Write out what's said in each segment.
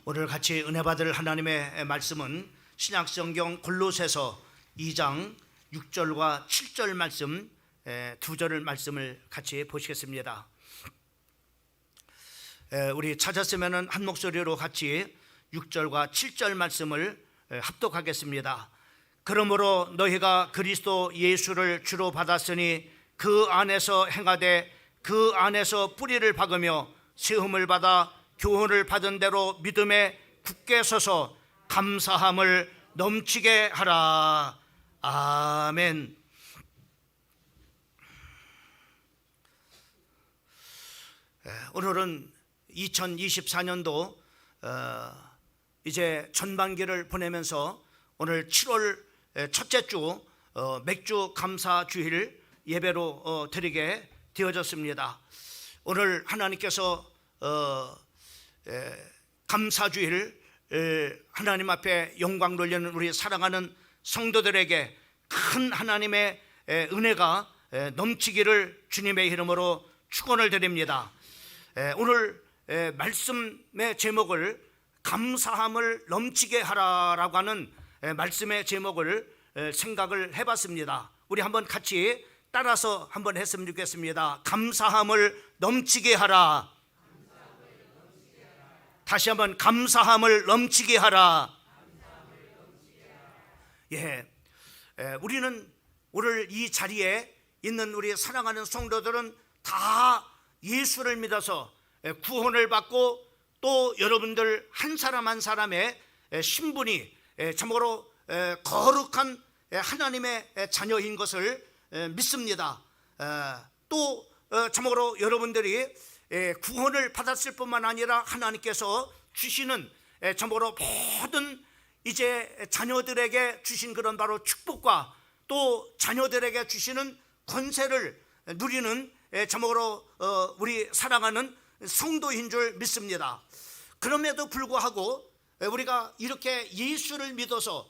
오늘 같이 은혜 받을 하나님의 말씀은 신약성경 골로새서 2장 6절과 7절 말씀, 두 절을 말씀을 같이 보시겠습니다. 우리 찾았으면 한 목소리로 같이 6절과 7절 말씀을 합독하겠습니다. 그러므로 너희가 그리스도 예수를 주로 받았으니 그 안에서 행하되 그 안에서 뿌리를 박으며 세움을 받아 교훈을 받은 대로 믿음에 굳게 서서 감사함을 넘치게 하라. 아멘. 오늘은 2024년도 이제 전반기를 보내면서 오늘 7월 첫째 주 맥주 감사 주일 예배로 드리게 되어졌습니다. 오늘 하나님께서 감사주일 하나님 앞에 영광 돌리는 우리 사랑하는 성도들에게 큰 하나님의 은혜가 넘치기를 주님의 이름으로 축원을 드립니다. 오늘 말씀의 제목을 감사함을 넘치게 하라라고 하는 말씀의 제목을 생각을 해봤습니다. 우리 한번 같이 따라서 한번 했으면 좋겠습니다. 감사함을 넘치게 하라. 다시 한번 감사함을 넘치게 하라. 예, 우리는 오늘 이 자리에 있는 우리 사랑하는 성도들은 다 예수를 믿어서 구원을 받고 또 여러분들 한 사람 한 사람의 신분이 참으로 거룩한 하나님의 자녀인 것을 믿습니다. 또 참으로 여러분들이 구원을 받았을 뿐만 아니라 하나님께서 주시는 참으로 모든 이제 자녀들에게 주신 그런 바로 축복과 또 자녀들에게 주시는 권세를 누리는 참으로 우리 사랑하는 성도인 줄 믿습니다. 그럼에도 불구하고 우리가 이렇게 예수를 믿어서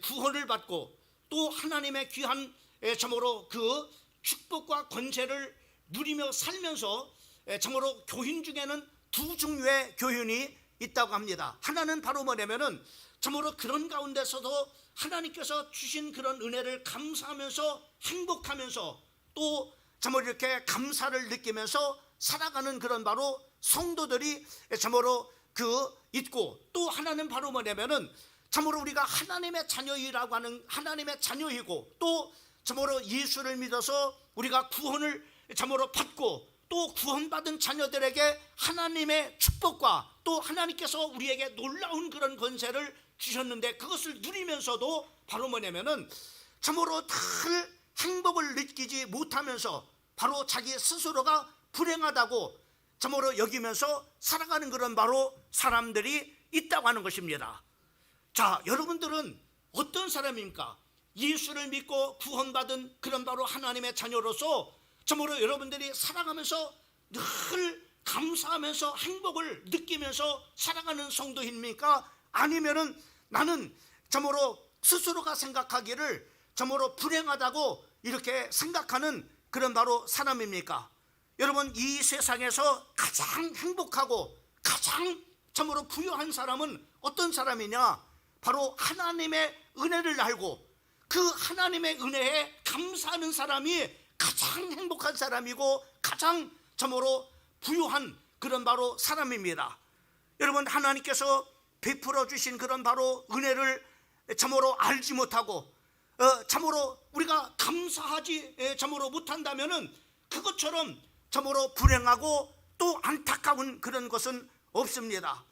구원을 받고 또 하나님의 귀한 참으로 그 축복과 권세를 누리며 살면서 참으로 교인 중에는 두 종류의 교인이 있다고 합니다. 하나는 바로 뭐냐면은 참으로 그런 가운데서도 하나님께서 주신 그런 은혜를 감사하면서 행복하면서 또 참으로 이렇게 감사를 느끼면서 살아가는 그런 바로 성도들이 참으로 있고, 또 하나는 바로 뭐냐면은 참으로 우리가 하나님의 자녀이라고 하는 하나님의 자녀이고 또 참으로 예수를 믿어서 우리가 구원을 참으로 받고 또 구원받은 자녀들에게 하나님의 축복과 또 하나님께서 우리에게 놀라운 그런 권세를 주셨는데 그것을 누리면서도 바로 뭐냐면은 참으로 늘 행복을 느끼지 못하면서 바로 자기 스스로가 불행하다고 참으로 여기면서 살아가는 그런 바로 사람들이 있다고 하는 것입니다. 자, 여러분들은 어떤 사람입니까? 예수를 믿고 구원받은 그런 바로 하나님의 자녀로서 참으로 여러분들이 살아가면서 늘 감사하면서 행복을 느끼면서 살아가는 성도입니까? 아니면은 나는 참으로 스스로가 생각하기를 참으로 불행하다고 이렇게 생각하는 그런 바로 사람입니까? 여러분, 이 세상에서 가장 행복하고 가장 참으로 부유한 사람은 어떤 사람이냐? 바로 하나님의 은혜를 알고 그 하나님의 은혜에 감사하는 사람이 가장 행복한 사람이고 가장 참으로 부유한 그런 바로 사람입니다. 여러분, 하나님께서 베풀어 주신 그런 바로 은혜를 참으로 알지 못하고 참으로 우리가 감사하지 참으로 못한다면은 그것처럼 참으로 불행하고 또 안타까운 그런 것은 없습니다.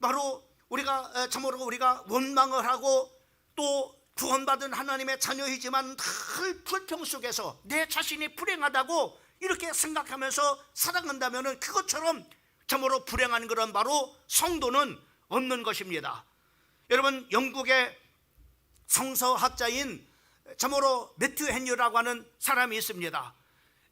바로 우리가 참으로 우리가 원망을 하고 또 구원받은 하나님의 자녀이지만 늘 불평 속에서 내 자신이 불행하다고 이렇게 생각하면서 살아간다면 그것처럼 참으로 불행한 그런 바로 성도는 없는 것입니다. 여러분, 영국의 성서학자인 참으로 매튜 헨리라고 하는 사람이 있습니다.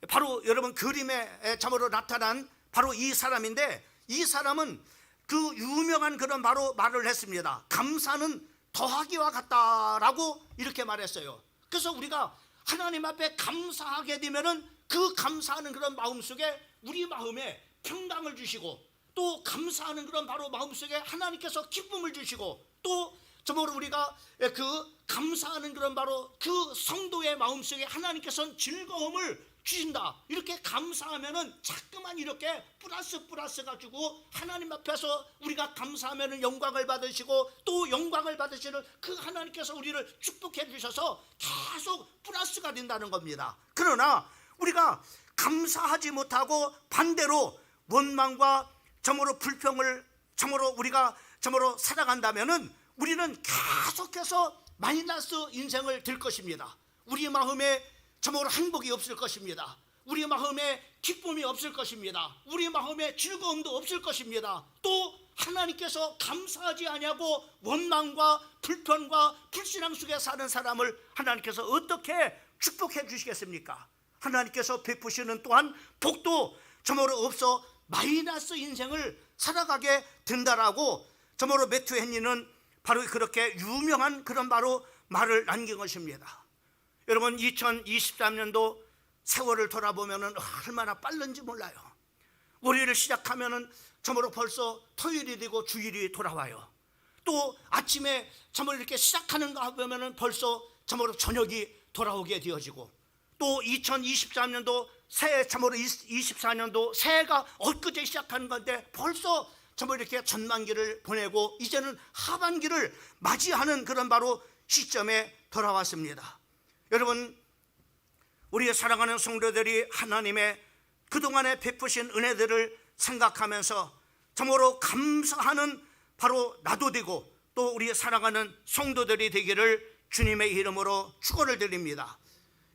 바로 여러분 그림에 참으로 나타난 바로 이 사람인데, 이 사람은 그 유명한 그런 바로 말을 했습니다. 감사는 더하기와 같다라고 이렇게 말했어요. 그래서 우리가 하나님 앞에 감사하게 되면은 그 감사하는 그런 마음 속에 우리 마음에 평강을 주시고 또 감사하는 그런 바로 마음속에 하나님께서 기쁨을 주시고, 또 정말 우리가 그 감사하는 그런 바로 그 성도의 마음속에 하나님께서는 즐거움을 주신다. 이렇게 감사하면은 자꾸만 이렇게 플러스 가지고 하나님 앞에서 우리가 감사하면은 영광을 받으시고, 또 영광을 받으시는 그 하나님께서 우리를 축복해 주셔서 계속 플러스가 된다는 겁니다. 그러나 우리가 감사하지 못하고 반대로 원망과 정으로 불평을 정으로 우리가 정으로 살아간다면은 우리는 계속해서 마이너스 인생을 들 것입니다. 우리 마음에 정말로 행복이 없을 것입니다. 우리 마음에 기쁨이 없을 것입니다. 우리 마음에 즐거움도 없을 것입니다. 또 하나님께서 감사하지 아니하고 원망과 불편과 불신앙 속에 사는 사람을 하나님께서 어떻게 축복해 주시겠습니까? 하나님께서 베푸시는 또한 복도 저모로 없어 마이너스 인생을 살아가게 된다라고 저모로 매튜 헨리는 바로 그렇게 유명한 그런 바로 말을 남긴 것입니다. 여러분, 2023년도 세월을 돌아보면 얼마나 빠른지 몰라요. 월요일을 시작하면 저모로 벌써 토요일이 되고 주일이 돌아와요. 또 아침에 저모로 이렇게 시작하는가 보면 벌써 저모로 저녁이 돌아오게 되어지고, 또 2023년도 새해 저모로 24년도 새해가 엊그제 시작하는 건데 벌써 저모로 이렇게 전반기를 보내고 이제는 하반기를 맞이하는 그런 바로 시점에 돌아왔습니다. 여러분, 우리의 사랑하는 성도들이 하나님의 그동안에 베푸신 은혜들을 생각하면서 정말로 감사하는 바로 나도 되고 또 우리의 사랑하는 성도들이 되기를 주님의 이름으로 축원을 드립니다.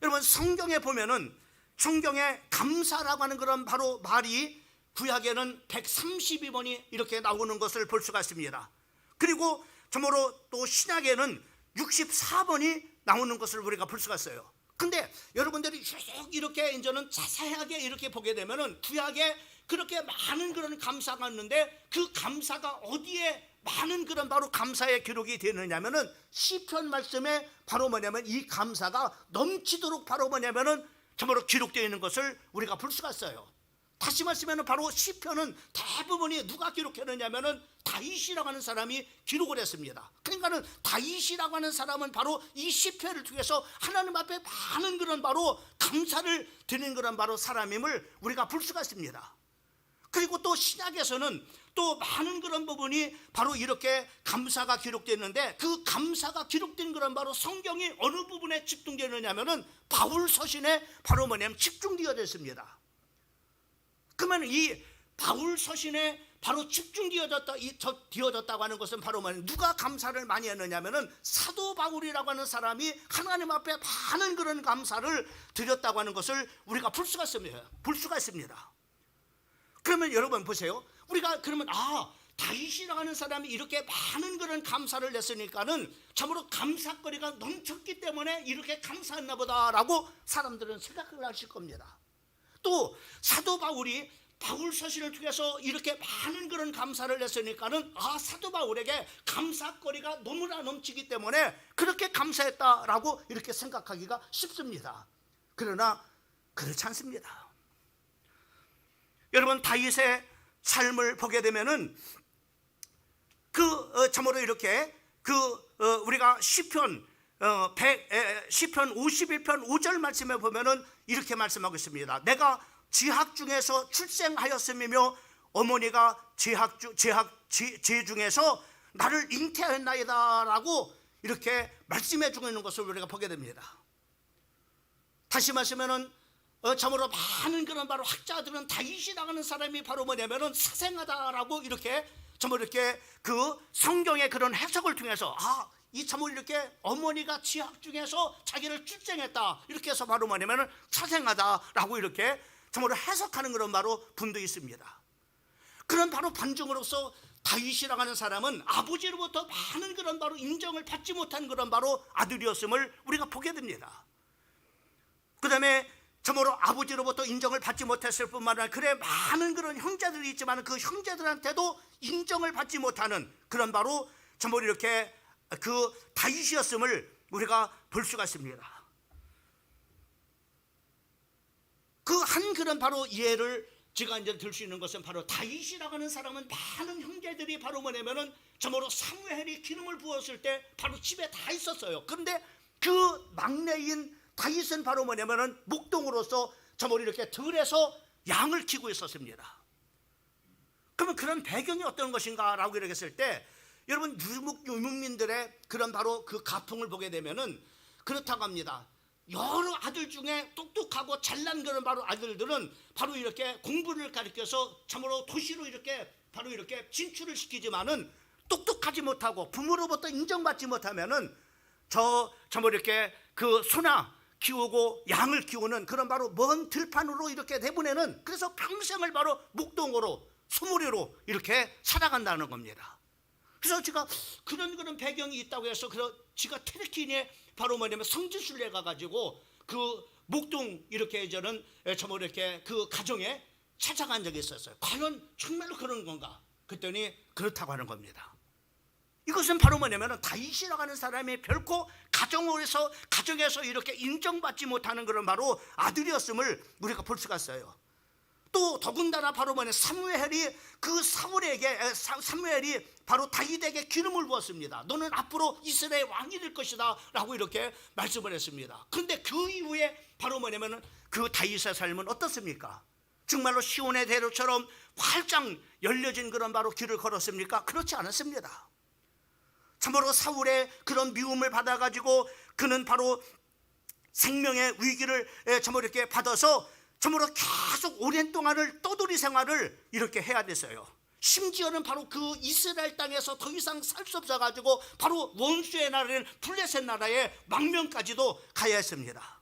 여러분, 성경에 보면은 성경에 감사라고 하는 그런 바로 말이 구약에는 132번이 이렇게 나오는 것을 볼 수가 있습니다. 그리고 정말로 또 신약에는 64번이 나오는 것을 우리가 볼 수가 있어요. 근데 여러분들이 쭉 이렇게 이제는 자세하게 이렇게 보게 되면은 구약에 그렇게 많은 그런 감사가 있는데 그 감사가 어디에 많은 그런 바로 감사의 기록이 되느냐면은 시편 말씀에 바로 뭐냐면 이 감사가 넘치도록 바로 뭐냐면은 정말로 기록되어 있는 것을 우리가 볼 수가 있어요. 다시 말씀하면 바로 시편은 대부분이 누가 기록했느냐면은 다윗이라고 하는 사람이 기록을 했습니다. 그러니까는 다윗이라고 하는 사람은 바로 이 시편을 통해서 하나님 앞에 많은 그런 바로 감사를 드리는 그런 바로 사람임을 우리가 볼 수가 있습니다. 그리고 또 신약에서는 또 많은 그런 부분이 바로 이렇게 감사가 기록되어 있는데 그 감사가 기록된 그런 바로 성경이 어느 부분에 집중되느냐면은 바울 서신에 바로 뭐냐면 집중되어져 있습니다. 그러면 이 바울 서신에 바로 집중되어졌다고 하는 것은 바로 뭐냐면 누가 감사를 많이 했느냐면은 사도 바울이라고 하는 사람이 하나님 앞에 많은 그런 감사를 드렸다고 하는 것을 우리가 볼 수가 있습니다. 그러면 여러분 보세요. 우리가 그러면 다윗이라고 하는 사람이 이렇게 많은 그런 감사를 냈으니까는 참으로 감사거리가 넘쳤기 때문에 이렇게 감사했나 보다라고 사람들은 생각을 하실 겁니다. 또 사도 바울이 바울 서신을 통해서 이렇게 많은 그런 감사를 냈으니까는 사도 바울에게 감사거리가 너무나 넘치기 때문에 그렇게 감사했다라고 이렇게 생각하기가 쉽습니다. 그러나 그렇지 않습니다. 여러분, 다윗의 삶을 보게 되면은 참으로 이렇게 우리가 시편 51편 5절 말씀에 보면은 이렇게 말씀하고 있습니다. 내가 지학 중에서 출생하였음이며 어머니가 제 중에서 나를 잉태하였나이다 라고 이렇게 말씀해 주고 있는 것을 우리가 보게 됩니다. 다시 말하면은 참으로 많은 그런 바로 학자들은 다윗이라고 하는 사람이 바로 뭐냐면은 사생하다라고 이렇게 참으로 이렇게 그 성경의 그런 해석을 통해서 이 참으로 이렇게 어머니가 지학 중에서 자기를 출생했다 이렇게 해서 바로 뭐냐면은 사생하다라고 이렇게 참으로 해석하는 그런 바로 분도 있습니다. 그런 바로 반증으로서 다윗이라고 하는 사람은 아버지로부터 많은 그런 바로 인정을 받지 못한 그런 바로 아들이었음을 우리가 보게 됩니다. 그 다음에 참으로 아버지로부터 인정을 받지 못했을 뿐만 아니라 그래 많은 그런 형제들이 있지만 그 형제들한테도 인정을 받지 못하는 그런 바로 참으로 이렇게 그 다윗이었음을 우리가 볼 수가 있습니다. 그 한 그런 바로 예를 제가 이제 들 수 있는 것은 바로 다윗이라고 하는 사람은 많은 형제들이 바로 뭐냐면은 저모로 사무엘이 기름을 부었을 때 바로 집에 다 있었어요. 그런데 그 막내인 다윗은 바로 뭐냐면은 목동으로서 저모로 이렇게 들에서 양을 키고 있었습니다. 그러면 그런 배경이 어떤 것인가라고 이렇게 했을 때 여러분 유목민들의 그런 바로 그 가풍을 보게 되면은 그렇다고 합니다. 여러 아들 중에 똑똑하고 잘난 그런 바로 아들들은 바로 이렇게 공부를 가르쳐서 참으로 도시로 이렇게 바로 이렇게 진출을 시키지만은 똑똑하지 못하고 부모로부터 인정받지 못하면은 참으로 이렇게 그 소나 키우고 양을 키우는 그런 바로 먼 들판으로 이렇게 내보내는, 그래서 평생을 바로 목동으로 소머리로 이렇게 살아간다는 겁니다. 그래서 제가 그런 배경이 있다고 해서 그래서 제가 테르킨에 바로 뭐냐면 성지순례 가가지고 그 목동 이렇게 저는 저뭐 이렇게 그 가정에 찾아간 적이 있었어요. 과연 정말로 그런 건가? 그랬더니 그렇다고 하는 겁니다. 이것은 바로 뭐냐면 다윗이라고 하는 사람이 결코 가정에서 이렇게 인정받지 못하는 그런 바로 아들이었음을 우리가 볼 수가 있어요. 또 더군다나 바로 뭐냐 사무엘이 그 사무엘이 바로 다윗에게 기름을 부었습니다. 너는 앞으로 이스라엘 왕이 될 것이다 라고 이렇게 말씀을 했습니다. 그런데 그 이후에 바로 뭐냐면 그 다윗의 삶은 어떻습니까? 정말로 시온의 대로처럼 활짝 열려진 그런 바로 길을 걸었습니까? 그렇지 않았습니다. 참으로 사울의 그런 미움을 받아가지고 그는 바로 생명의 위기를 참으로 이렇게 받아서 참으로 계속 오랜 동안을 떠돌이 생활을 이렇게 해야 됐어요. 심지어는 바로 그 이스라엘 땅에서 더 이상 살 수 없어가지고 바로 원수의 나라인 블레셋 나라의 망명까지도 가야 했습니다.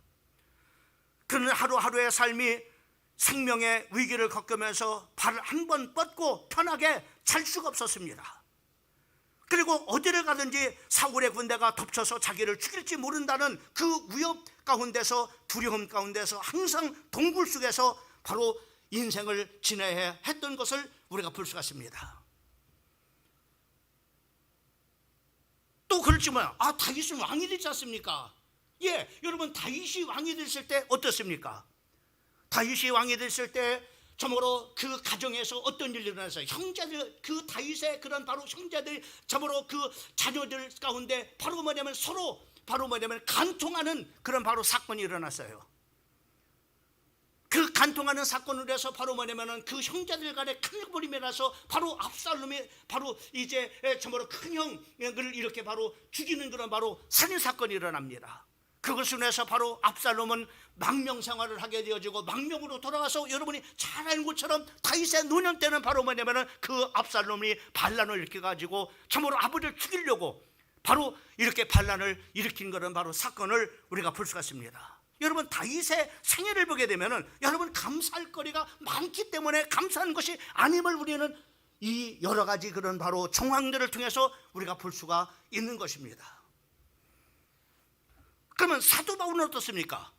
그는 하루하루의 삶이 생명의 위기를 겪으면서 발을 한 번 뻗고 편하게 잘 수가 없었습니다. 그리고 어디를 가든지 사울의 군대가 덮쳐서 자기를 죽일지 모른다는 그 위협 가운데서, 두려움 가운데서 항상 동굴 속에서 바로 인생을 지내야 했던 것을 우리가 볼 수가 있습니다. 또 그렇지만 다윗은 왕이 되지 않습니까? 예, 여러분 다윗이 왕이 됐을 때 어떻습니까? 다윗이 왕이 됐을 때 참으로 그 가정에서 어떤 일이 일어났어요? 형제들, 그 다윗의 그런 바로 형제들, 참으로 그 자녀들 가운데 바로 뭐냐면 서로 바로 뭐냐면 간통하는 그런 바로 사건이 일어났어요. 그 간통하는 사건으로 해서 바로 뭐냐면은 그 형제들 간에 큰 불임이 나서 바로 압살롬이 바로 이제 참으로 큰 형을 이렇게 바로 죽이는 그런 바로 살인 사건이 일어납니다. 그것을 위해서 바로 압살롬은 망명 생활을 하게 되어지고 망명으로 돌아가서 여러분이 잘 알는 것처럼 다윗의 노년 때는 바로 뭐냐면은 그 압살롬이 반란을 일으켜가지고 참으로 아버지를 죽이려고 바로 이렇게 반란을 일으킨 그런 바로 사건을 우리가 볼 수가 있습니다. 여러분 다윗의 생애를 보게 되면은 여러분 감사할 거리가 많기 때문에 감사하는 것이 아님을 우리는 이 여러 가지 그런 바로 정황들을 통해서 우리가 볼 수가 있는 것입니다. 그러면 사도 바울은 어떻습니까?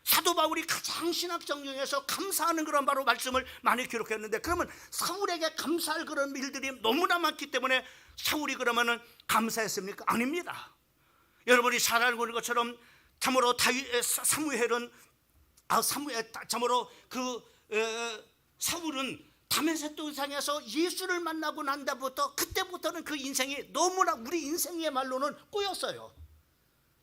사도 바울이 가장 신학성경에서 감사하는 그런 바로 말씀을 많이 기록했는데, 그러면 사울에게 감사할 그런 일들이 너무나 많기 때문에 사울이 그러면은 감사했습니까? 아닙니다. 여러분이 잘 알고 있는 것처럼 참으로 사무엘은 참으로 사울은 다메섹 동상에서 예수를 만나고 난 다음부터 그때부터는 그 인생이 너무나 우리 인생의 말로는 꼬였어요.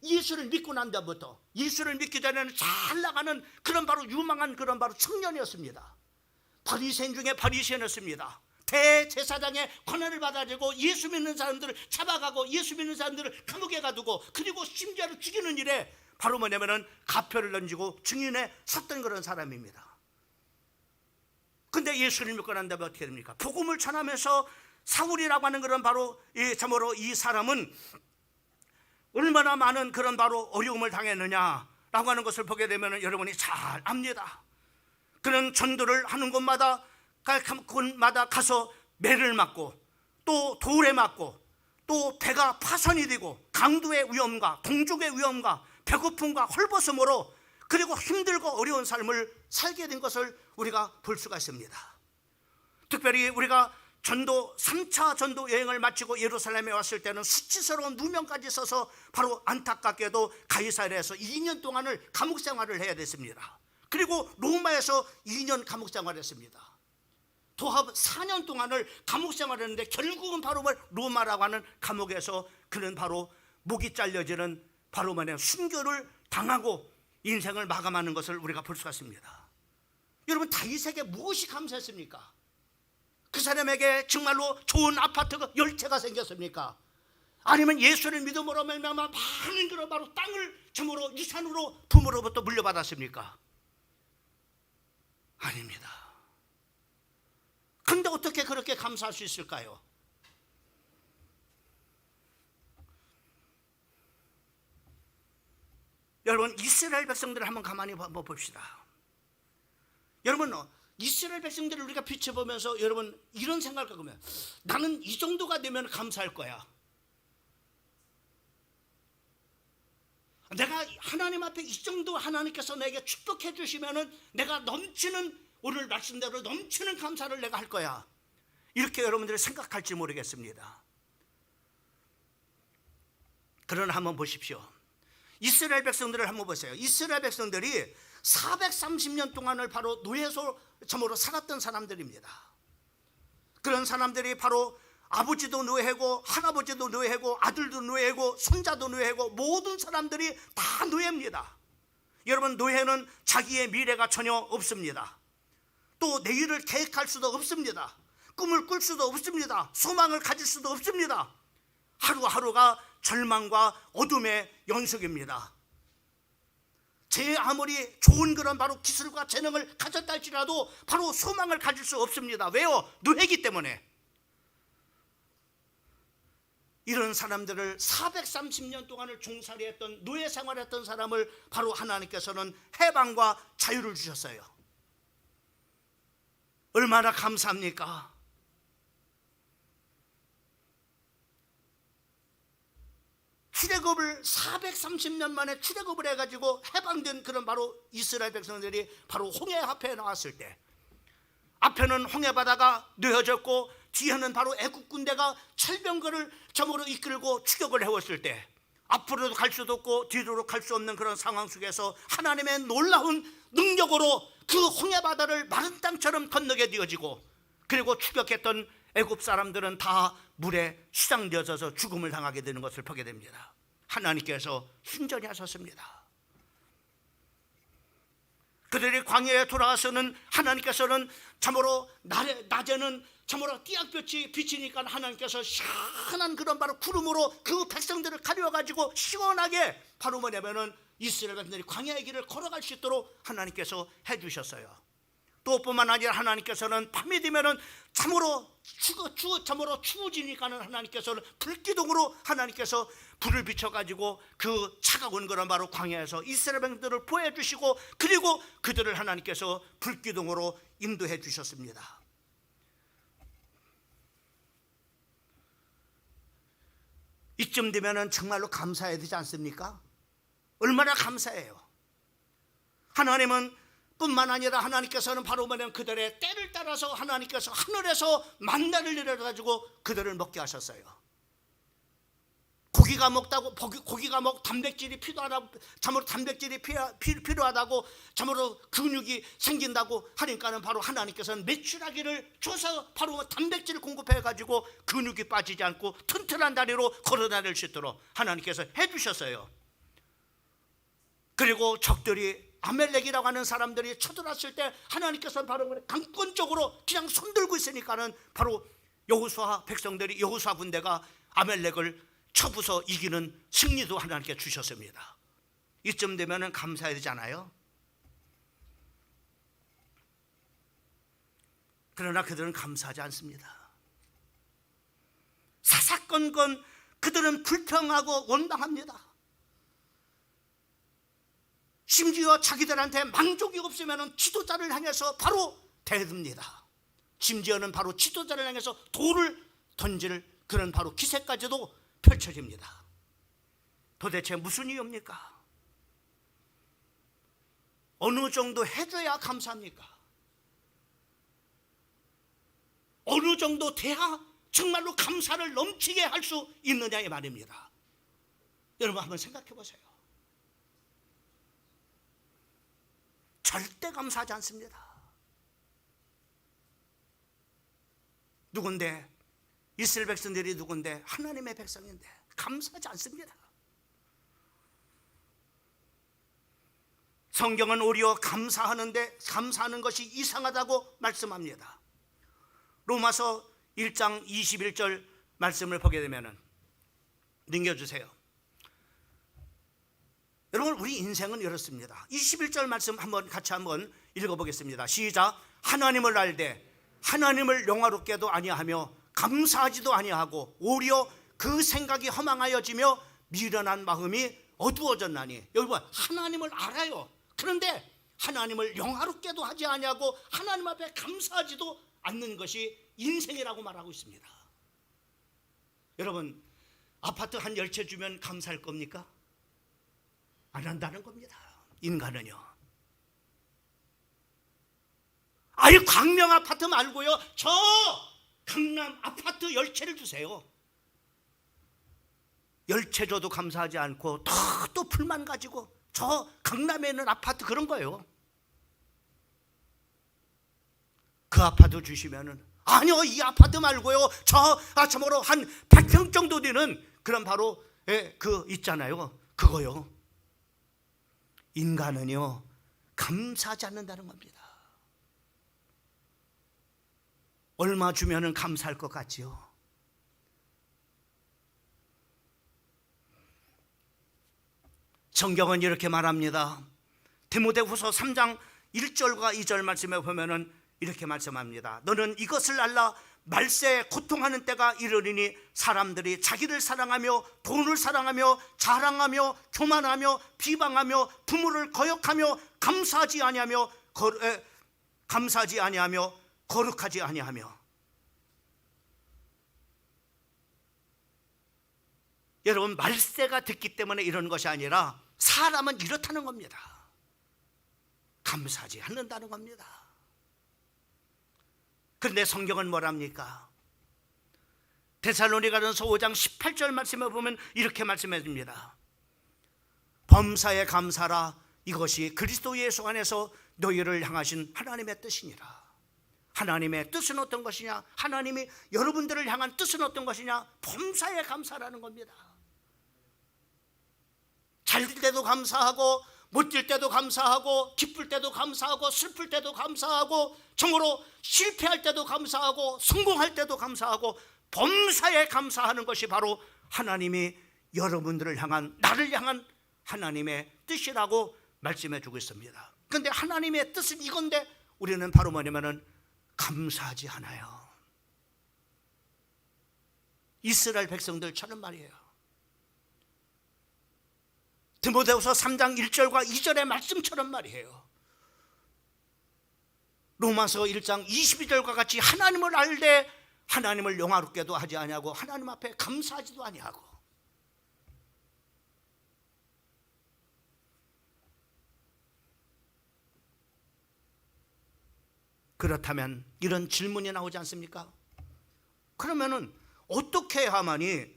예수를 믿고 난 다음부터, 예수를 믿기 전에는 잘 나가는 그런 바로 유망한 그런 바로 청년이었습니다. 바리새인 중에 바리새인이었습니다. 대제사장의 권한을 받아들고 예수 믿는 사람들을 잡아가고 예수 믿는 사람들을 감옥에 가두고 그리고 심지어는 죽이는 일에 바로 뭐냐면은 가표를 던지고 증인에 섰던 그런 사람입니다. 근데 예수를 믿고 난 다음에 어떻게 됩니까? 복음을 전하면서 사울이라고 하는 그런 바로 참으로 이 사람은 얼마나 많은 그런 바로 어려움을 당했느냐라고 하는 것을 보게 되면 여러분이 잘 압니다. 그는 전도를 하는 곳마다 가서 매를 맞고 또 돌에 맞고 또 배가 파손이 되고 강도의 위험과 동족의 위험과 배고픔과 헐벗음으로 그리고 힘들고 어려운 삶을 살게 된 것을 우리가 볼 수가 있습니다. 특별히 우리가 3차 전도 여행을 마치고 예루살렘에 왔을 때는 수치스러운 누명까지 써서 바로 안타깝게도 가이사랴에서 2년 동안을 감옥 생활을 해야 됐습니다. 그리고 로마에서 2년 감옥 생활했습니다. 도합 4년 동안을 감옥 생활했는데 결국은 바로 로마라고 하는 감옥에서 그는 바로 목이 잘려지는 바로 순교를 당하고 인생을 마감하는 것을 우리가 볼 수가 있습니다. 여러분, 다윗에게 무엇이 감사했습니까? 그 사람에게 정말로 좋은 아파트가 10채가 생겼습니까? 아니면 예수를 믿음으로 말미암아 많은 그런 바로 땅을 점으로 유산으로 부모로부터 물려받았습니까? 아닙니다. 근데 어떻게 그렇게 감사할 수 있을까요? 여러분, 이스라엘 백성들을 한번 가만히 한번 봅시다. 여러분, 이스라엘 백성들을 우리가 비춰보면서 여러분 이런 생각을 갖으면 나는 이 정도가 되면 감사할 거야. 내가 하나님 앞에 이 정도 하나님께서 내게 축복해 주시면은 내가 넘치는, 오늘 말씀대로 넘치는 감사를 내가 할 거야. 이렇게 여러분들이 생각할지 모르겠습니다. 그러나 한번 보십시오. 이스라엘 백성들을 한번 보세요. 이스라엘 백성들이 430년 동안을 바로 노예소처럼 살았던 사람들입니다. 그런 사람들이 바로 아버지도 노예고 할아버지도 노예고 아들도 노예고 손자도 노예고 모든 사람들이 다 노예입니다. 여러분, 노예는 자기의 미래가 전혀 없습니다. 또 내일을 계획할 수도 없습니다. 꿈을 꿀 수도 없습니다. 소망을 가질 수도 없습니다. 하루하루가 절망과 어둠의 연속입니다. 제 아무리 좋은 그런 바로 기술과 재능을 가졌다 할지라도 바로 소망을 가질 수 없습니다. 왜요? 노예이기 때문에. 이런 사람들을 430년 동안을 종살이했던 노예 생활했던 사람을 바로 하나님께서는 해방과 자유를 주셨어요. 얼마나 감사합니까? 출애굽을 430년 만에 출애굽을 해가지고 해방된 그런 바로 이스라엘 백성들이 바로 홍해 앞에 나왔을 때, 앞에는 홍해 바다가 놓여졌고 뒤에는 바로 애국 군대가 철병거를 점으로 이끌고 추격을 해왔을 때, 앞으로도 갈 수도 없고 뒤로도 갈 수 없는 그런 상황 속에서 하나님의 놀라운 능력으로 그 홍해 바다를 마른 땅처럼 건너게 되어지고, 그리고 추격했던 애굽 사람들은 다 물에 수장되어서 죽음을 당하게 되는 것을 보게 됩니다. 하나님께서 순전히 하셨습니다. 그들이 광야에 돌아와서는 하나님께서는 참으로 낮에는 참으로 띠약볕이 비치니까 하나님께서 시원한 그런 바로 구름으로 그 백성들을 가려가지고 시원하게 바로 뭐냐면은 이스라엘 백성들이 광야의 길을 걸어갈 수 있도록 하나님께서 해주셨어요. 또 뿐만 아니라 하나님께서는 밤이 되면은 참으로 추워지니까는 하나님께서는 불기둥으로 하나님께서 불을 비춰가지고 그 차가운 그런 바로 광야에서 이스라엘 백성들을 보여주시고, 그리고 그들을 하나님께서 불기둥으로 인도해 주셨습니다. 이쯤 되면은 정말로 감사해야 되지 않습니까? 얼마나 감사해요. 하나님은 뿐만 아니라 하나님께서는 바로 뭐냐면 그들의 때를 따라서 하나님께서 하늘에서 만나를 내려가지고 그들을 먹게 하셨어요. 고기가 단백질이 필요하다고, 참으로 단백질이 필요하다고, 참으로 근육이 생긴다고 하니까는 바로 하나님께서는 메추라기를 줘서 바로 단백질을 공급해가지고 근육이 빠지지 않고 튼튼한 다리로 걸어다닐 수 있도록 하나님께서 해주셨어요. 그리고 적들이 아멜렉이라고 하는 사람들이 쳐들어왔을 때 하나님께서는 바로 강권적으로 그냥 손들고 있으니까는 바로 여호수아 백성들이, 여호수아 군대가 아멜렉을 쳐부서 이기는 승리도 하나님께 주셨습니다. 이쯤 되면은 감사해야 되지 않아요? 그러나 그들은 감사하지 않습니다. 사사건건 그들은 불평하고 원망합니다. 심지어 자기들한테 만족이 없으면 지도자를 향해서 바로 대듭니다. 심지어는 바로 지도자를 향해서 돌을 던질 그런 바로 기세까지도 펼쳐집니다. 도대체 무슨 이유입니까? 어느 정도 해줘야 감사합니까? 어느 정도 돼야 정말로 감사를 넘치게 할 수 있느냐의 말입니다. 여러분 한번 생각해 보세요. 절대 감사하지 않습니다. 누군데? 이스라엘 백성들이 누군데? 하나님의 백성인데 감사하지 않습니다. 성경은 오히려 감사하는 것이 이상하다고 말씀합니다. 로마서 1장 21절 말씀을 보게 되면은 넘겨주세요. 여러분, 우리 인생은 이렇습니다. 21절 말씀 같이 한번 읽어보겠습니다. 시작. 하나님을 알되 하나님을 영화롭게도 아니하며 감사하지도 아니하고 오히려 그 생각이 허망하여지며 미련한 마음이 어두워졌나니. 여러분, 하나님을 알아요. 그런데 하나님을 영화롭게도 하지 아니하고 하나님 앞에 감사하지도 않는 것이 인생이라고 말하고 있습니다. 여러분, 아파트 한 10채 주면 감사할 겁니까? 안 한다는 겁니다. 인간은요. 아예 광명 아파트 말고요, 저 강남 아파트 10채를 주세요. 10채 줘도 감사하지 않고 또 불만 가지고 저 강남에 있는 아파트 그런 거예요. 그 아파트 주시면은 아니요, 이 아파트 말고요, 저뭐로 한 100평 정도 되는 그런 바로 그 있잖아요, 그거요. 인간은요 감사하지 않는다는 겁니다. 얼마 주면은 감사할 것 같지요? 성경은 이렇게 말합니다. 디모데후서 3장 1절과 2절 말씀에 보면은 이렇게 말씀합니다. 너는 이것을 알라. 말세에 고통하는 때가 이르리니 사람들이 자기를 사랑하며 돈을 사랑하며 자랑하며 교만하며 비방하며 부모를 거역하며 감사하지 아니하며 거룩하지 아니하며. 여러분, 말세가 됐기 때문에 이러는 것이 아니라 사람은 이렇다는 겁니다. 감사하지 않는다는 겁니다. 그런데 성경은 뭐랍니까? 데살로니가전서 5장 18절 말씀에 보면 이렇게 말씀해 줍니다. 범사에 감사라. 이것이 그리스도 예수 안에서 너희를 향하신 하나님의 뜻이니라. 하나님의 뜻은 어떤 것이냐? 하나님이 여러분들을 향한 뜻은 어떤 것이냐? 범사에 감사라는 겁니다. 잘 될 때도 감사하고 못 될 때도 감사하고 기쁠 때도 감사하고 슬플 때도 감사하고 정말로 실패할 때도 감사하고 성공할 때도 감사하고 범사에 감사하는 것이 바로 하나님이 여러분들을 향한, 나를 향한 하나님의 뜻이라고 말씀해 주고 있습니다. 그런데 하나님의 뜻은 이건데 우리는 바로 뭐냐면은 감사하지 않아요. 이스라엘 백성들처럼 말이에요. 디모데후서 3장 1절과 2절의 말씀처럼 말이에요. 로마서 1장 22절과 같이 하나님을 알되 하나님을 영화롭게도 하지 아니하고 하나님 앞에 감사하지도 아니하고. 그렇다면 이런 질문이 나오지 않습니까? 그러면은 어떻게 해야만이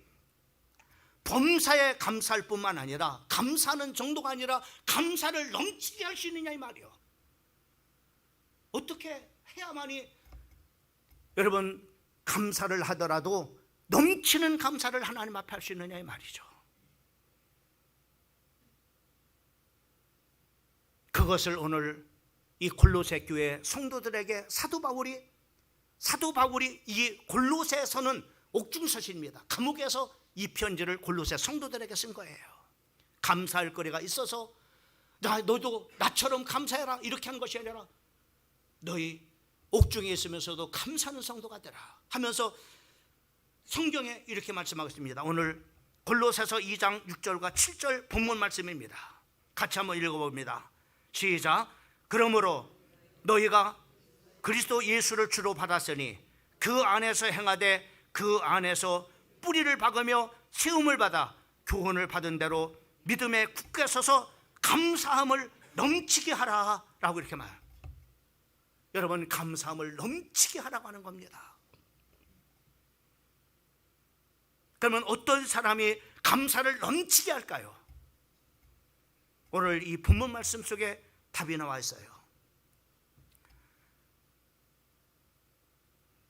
범사에 감사할 뿐만 아니라 감사하는 정도가 아니라 감사를 넘치게 할 수 있느냐 이 말이요. 어떻게 해야만이 여러분 감사를 하더라도 넘치는 감사를 하나님 앞에 할 수 있느냐 이 말이죠. 그것을 오늘 이 골로새 교회 성도들에게 사도 바울이 이 골로새서는 옥중서신입니다. 감옥에서 이 편지를 골로새 성도들에게 쓴 거예요. 감사할 거리가 있어서 너도 나처럼 감사해라 이렇게 한 것이 아니라 너희 옥중에 있으면서도 감사하는 성도가 되라 하면서 성경에 이렇게 말씀하고 있습니다. 오늘 골로새서 2장 6절과 7절 본문 말씀입니다. 같이 한번 읽어봅니다. 시작. 그러므로 너희가 그리스도 예수를 주로 받았으니 그 안에서 행하되 그 안에서 뿌리를 박으며 세움을 받아 교훈을 받은 대로 믿음에 굳게 서서 감사함을 넘치게 하라 라고 이렇게 말해요. 여러분, 감사함을 넘치게 하라고 하는 겁니다. 그러면 어떤 사람이 감사를 넘치게 할까요? 오늘 이 본문 말씀 속에 답이 나와 있어요.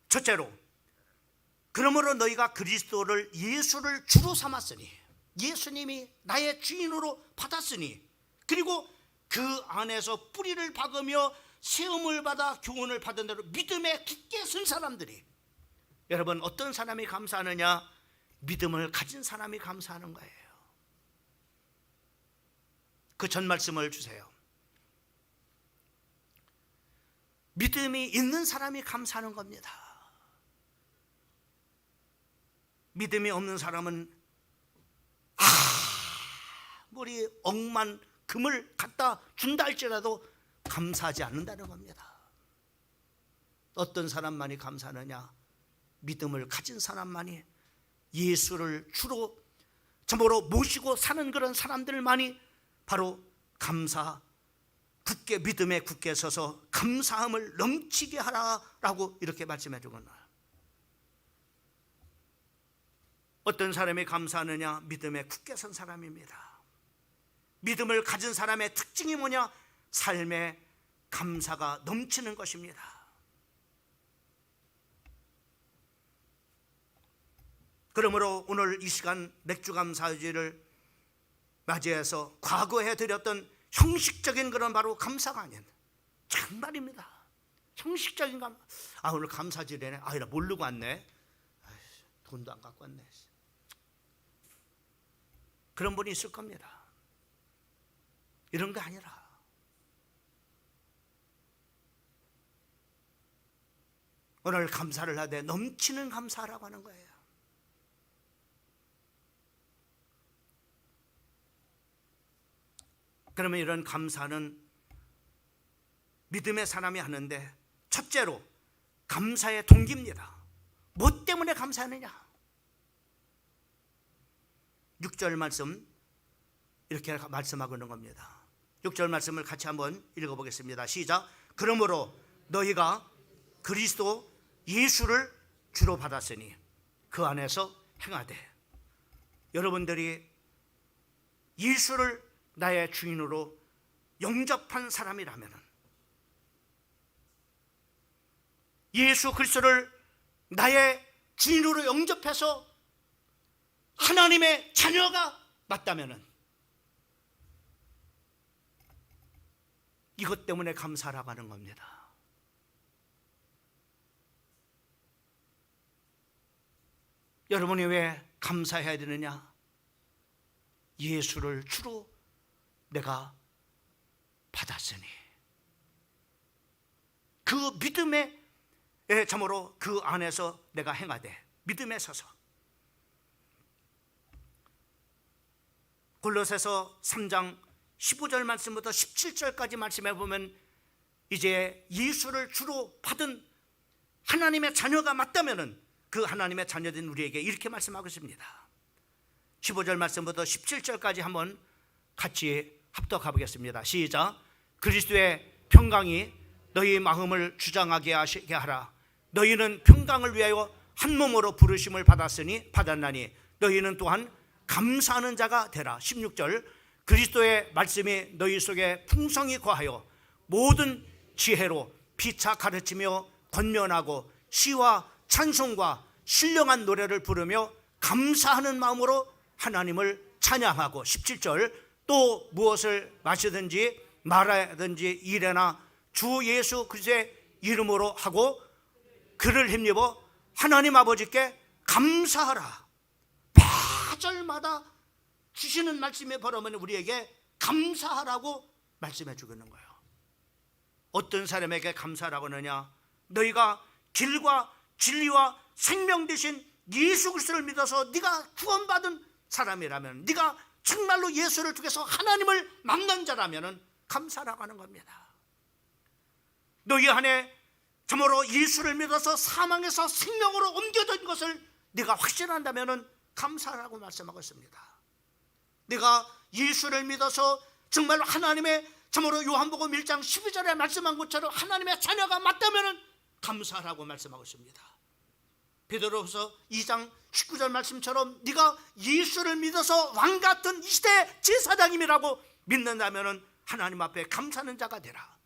첫째로, 그러므로 너희가 그리스도를 예수를 주로 삼았으니, 예수님이 나의 주인으로 받았으니, 그리고 그 안에서 뿌리를 박으며 세움을 받아 교훈을 받은 대로 믿음에 굳게 선 사람들이, 여러분 어떤 사람이 감사하느냐? 믿음을 가진 사람이 감사하는 거예요. 그 전 말씀을 주세요. 믿음이 있는 사람이 감사하는 겁니다. 믿음이 없는 사람은 아무리 억만 금을 갖다 준다 할지라도 감사하지 않는다는 겁니다. 어떤 사람만이 감사하느냐? 믿음을 가진 사람만이, 예수를 주로 참으로 모시고 사는 그런 사람들만이 바로 굳게 믿음에 굳게 서서 감사함을 넘치게 하라라고 이렇게 말씀해 주거든요. 어떤 사람이 감사하느냐? 믿음에 굳게 선 사람입니다. 믿음을 가진 사람의 특징이 뭐냐? 삶에 감사가 넘치는 것입니다. 그러므로 오늘 이 시간 맥주감사주일을 맞이해서 과거에 드렸던 형식적인 그런 바로 감사가 아닌, 정말입니다, 형식적인 감사. 오늘 감사주일이네. 나 모르고 왔네. 돈도 안 갖고 왔네. 그런 분이 있을 겁니다. 이런 게 아니라 오늘 감사를 하되 넘치는 감사라고 하는 거예요. 그러면 이런 감사는 믿음의 사람이 하는데, 첫째로 감사의 동기입니다. 뭐 때문에 감사하느냐? 6절 말씀 이렇게 말씀하고 있는 겁니다. 6절 말씀을 같이 한번 읽어보겠습니다. 시작. 그러므로 너희가 그리스도 예수를 주로 받았으니 그 안에서 행하되. 여러분들이 예수를 나의 주인으로 영접한 사람이라면, 예수 그리스도를 나의 주인으로 영접해서 하나님의 자녀가 맞다면, 이것 때문에 감사라고 하는 겁니다. 여러분이 왜 감사해야 되느냐? 예수를 주로 내가 받았으니, 그 믿음에 참으로 그 안에서 내가 행하되, 믿음에 서서. 골로새서 3장 15절 말씀부터 17절까지 말씀해 보면, 이제 예수를 주로 받은 하나님의 자녀가 맞다면 그 하나님의 자녀된 우리에게 이렇게 말씀하고 있습니다. 15절 말씀부터 17절까지 한번 같이 합독해 보겠습니다. 시작. 그리스도의 평강이 너희 마음을 주장하게 하라. 너희는 평강을 위하여 한 몸으로 부르심을 받았나니 너희는 또한 감사하는 자가 되라. 16절. 그리스도의 말씀이 너희 속에 풍성히 거하여 모든 지혜로 피차 가르치며 권면하고 시와 찬송과 신령한 노래를 부르며 감사하는 마음으로 하나님을 찬양하고. 17절. 또 무엇을 마시든지 말하든지 일에나 주 예수 그리스도의 이름으로 하고 그를 힘입어 하나님 아버지께 감사하라. 매절마다 주시는 말씀에 보면 우리에게 감사하라고 말씀해 주는 거예요. 어떤 사람에게 감사라고 하느냐? 너희가 길과 진리와 생명 되신 예수 그리스도를 믿어서 네가 구원받은 사람이라면, 네가 정말로 예수를 통해서 하나님을 만난 자라면 감사라고 하는 겁니다. 너희 안에 참으로 예수를 믿어서 사망에서 생명으로 옮겨진 것을 네가 확신한다면 감사라고 말씀하고 있습니다. 네가 예수를 믿어서 정말로 하나님의, 참으로 요한복음 1장 12절에 말씀한 것처럼 하나님의 자녀가 맞다면 감사라고 말씀하고 있습니다. 베드로후서 2장 19절 말씀처럼 네가 예수를 믿어서 왕같은 이 시대 제사장님이라고 믿는다면 하나님 앞에 감사하는 자가 되라.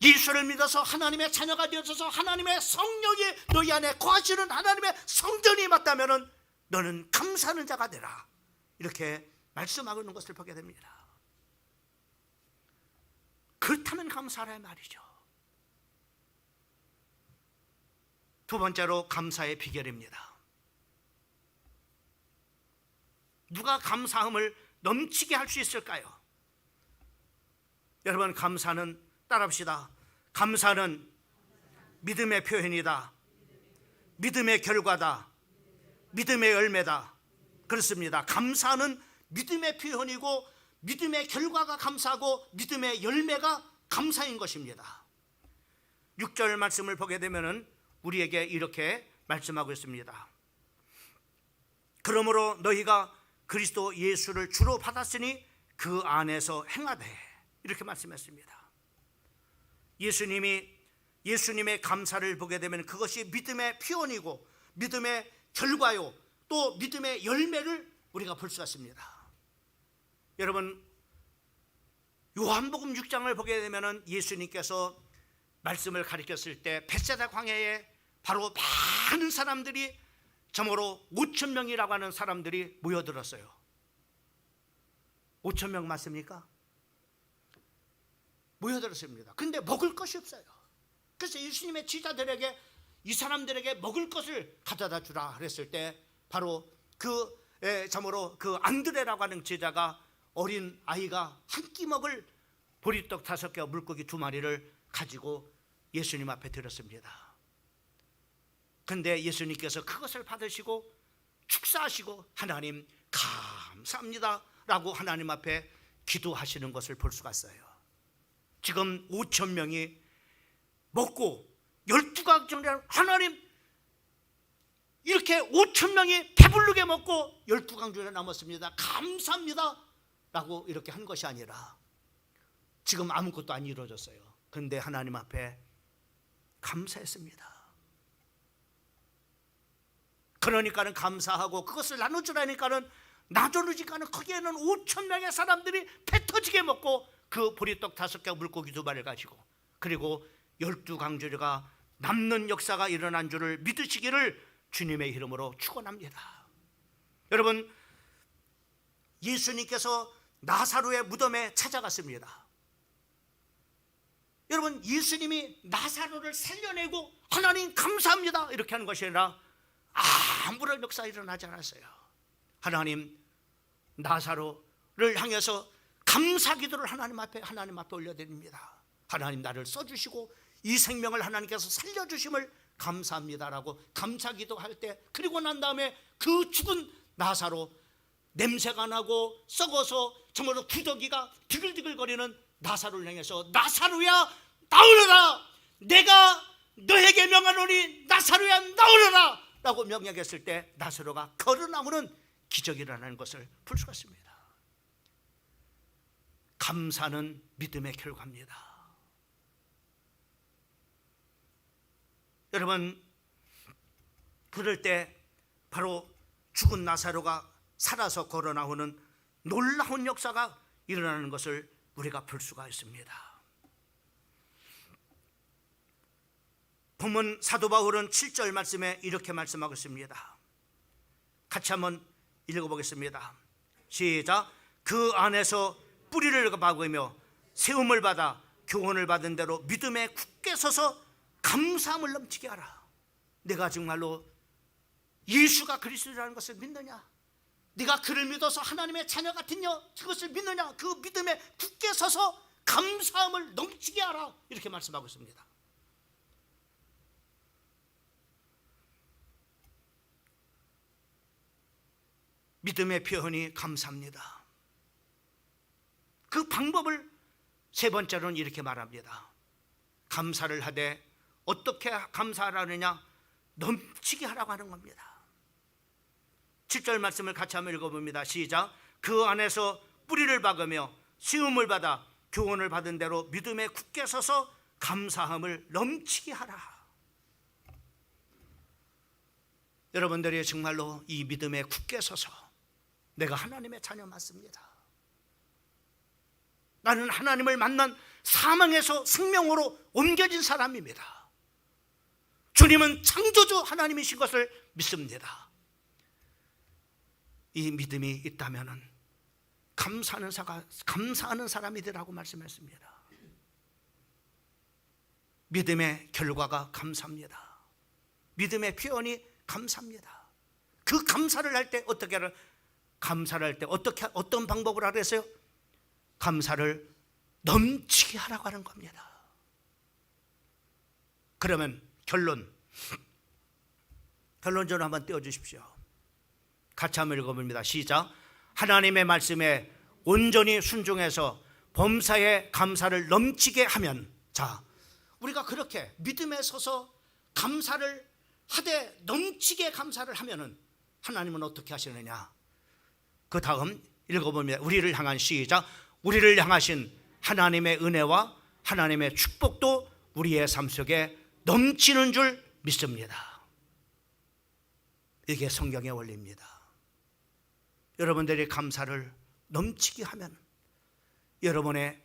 예수를 믿어서 하나님의 자녀가 되어서 하나님의 성령이 너희 안에 거하시는 하나님의 성전이 맞다면 너는 감사하는 자가 되라, 이렇게 말씀하고 있는 것을 보게 됩니다. 그렇다면 감사하라 말이죠. 두 번째로 감사의 비결입니다. 누가 감사함을 넘치게 할 수 있을까요? 여러분, 감사는 따라합시다. 감사는 믿음의 표현이다. 믿음의 결과다. 믿음의 열매다. 그렇습니다. 감사는 믿음의 표현이고 믿음의 결과가 감사하고 믿음의 열매가 감사인 것입니다. 6절 말씀을 보게 되면 우리에게 이렇게 말씀하고 있습니다. 그러므로 너희가 그리스도 예수를 주로 받았으니 그 안에서 행하되, 이렇게 말씀했습니다. 예수님의 감사를 보게 되면 그것이 믿음의 표현이고 믿음의 결과요, 또 믿음의 열매를 우리가 볼 수가 있습니다. 여러분, 요한복음 6장을 보게 되면 예수님께서 말씀을 가르쳤을 때 벳세다 광야에 바로 많은 사람들이, 참으로 5,000명이라고 하는 사람들이 모여들었어요. 5,000명 맞습니까? 모여들었습니다. 근데 먹을 것이 없어요. 그래서 예수님의 제자들에게, 이 사람들에게 먹을 것을 가져다 주라 그랬을 때 바로 참으로 그 안드레라고 하는 제자가 어린 아이가 한 끼 먹을 보리떡 5개와 물고기 2마리를 가지고 예수님 앞에 드렸습니다. 그런데 예수님께서 그것을 받으시고 축사하시고 하나님 감사합니다 라고 하나님 앞에 기도하시는 것을 볼 수가 있어요. 지금 5,000명이 먹고 12강정량 하나님, 이렇게 5,000명이 배부르게 먹고 12강정에 남았습니다. 감사합니다 라고 이렇게 한 것이 아니라 지금 아무것도 안 이루어졌어요. 그런데 하나님 앞에 감사했습니다. 그러니까는 감사하고 그것을 나눠주라니까는 나눠주니까는 거기에는 5,000명의 사람들이 배 터지게 먹고 그 보리떡 5개 물고기 2마리를 가지고, 그리고 12강조리가 남는 역사가 일어난 줄을 믿으시기를 주님의 이름으로 축원합니다. 여러분, 예수님께서 나사로의 무덤에 찾아갔습니다. 여러분, 예수님이 나사로를 살려내고 하나님 감사합니다 이렇게 하는 것이 아니라 아무런 역사가 일어나지 않았어요. 하나님, 나사로를 향해서 감사 기도를 하나님 앞에 올려드립니다. 하나님, 나를 써주시고 이 생명을 하나님께서 살려주심을 감사합니다라고 감사 기도할 때, 그리고 난 다음에 그 죽은 나사로, 냄새가 나고 썩어서 정말로 구더기가 디글디글거리는 나사로를 향해서 나사로야 나오너라, 내가 너에게 명하노니 나사로야 나오너라 라고 명령했을 때 나사로가 걸어 나오는 기적이 일어나는 것을 볼 수가 있습니다. 감사는 믿음의 결과입니다. 여러분, 그럴 때 바로 죽은 나사로가 살아서 걸어 나오는 놀라운 역사가 일어나는 것을 우리가 볼 수가 있습니다. 본문 사도 바울은 7절 말씀에 이렇게 말씀하고 있습니다. 같이 한번 읽어보겠습니다. 시작. 그 안에서 뿌리를 박으며 세움을 받아 교훈을 받은 대로 믿음에 굳게 서서 감사함을 넘치게 하라. 내가 정말로 예수가 그리스도라는 것을 믿느냐? 네가 그를 믿어서 하나님의 자녀 같으냐? 그것을 믿느냐? 그 믿음에 굳게 서서 감사함을 넘치게 하라. 이렇게 말씀하고 있습니다. 믿음의 표현이 감사합니다. 그 방법을 세 번째로는 이렇게 말합니다. 감사를 하되 어떻게 감사하라느냐? 넘치게 하라고 하는 겁니다. 7절 말씀을 같이 한번 읽어봅니다. 시작. 그 안에서 뿌리를 박으며 시움을 받아 교훈을 받은 대로 믿음에 굳게 서서 감사함을 넘치게 하라. 여러분들이 정말로 이 믿음에 굳게 서서 내가 하나님의 자녀 맞습니다, 나는 하나님을 만난 사망에서 생명으로 옮겨진 사람입니다. 주님은 창조주 하나님이신 것을 믿습니다. 이 믿음이 있다면 감사하는 사람이 되라고 말씀했습니다. 믿음의 결과가 감사입니다. 믿음의 표현이 감사입니다. 그 감사를 할 때 어떤 방법을 하라 했어요? 감사를 넘치게 하라고 하는 겁니다. 그러면 결론적으로 한번 띄워주십시오. 같이 한번 읽어봅니다. 시작. 하나님의 말씀에 온전히 순종해서 범사에 감사를 넘치게 하면, 자, 우리가 그렇게 믿음에 서서 감사를 하되 넘치게 감사를 하면은 하나님은 어떻게 하시느냐? 그 다음 읽어보면 우리를 향한, 시작, 우리를 향하신 하나님의 은혜와 하나님의 축복도 우리의 삶 속에 넘치는 줄 믿습니다. 이게 성경의 원리입니다. 여러분들이 감사를 넘치게 하면 여러분의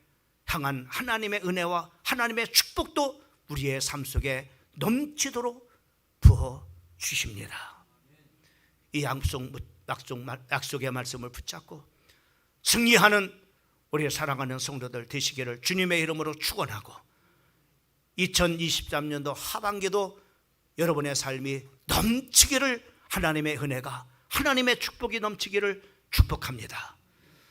향한 하나님의 은혜와 하나님의 축복도 우리의 삶 속에 넘치도록 부어 주십니다. 이 약속의 말씀을 붙잡고 승리하는 우리 사랑하는 성도들 되시기를 주님의 이름으로 축원하고 2023년도 하반기도 여러분의 삶이 넘치기를, 하나님의 은혜가, 하나님의 축복이 넘치기를 축복합니다.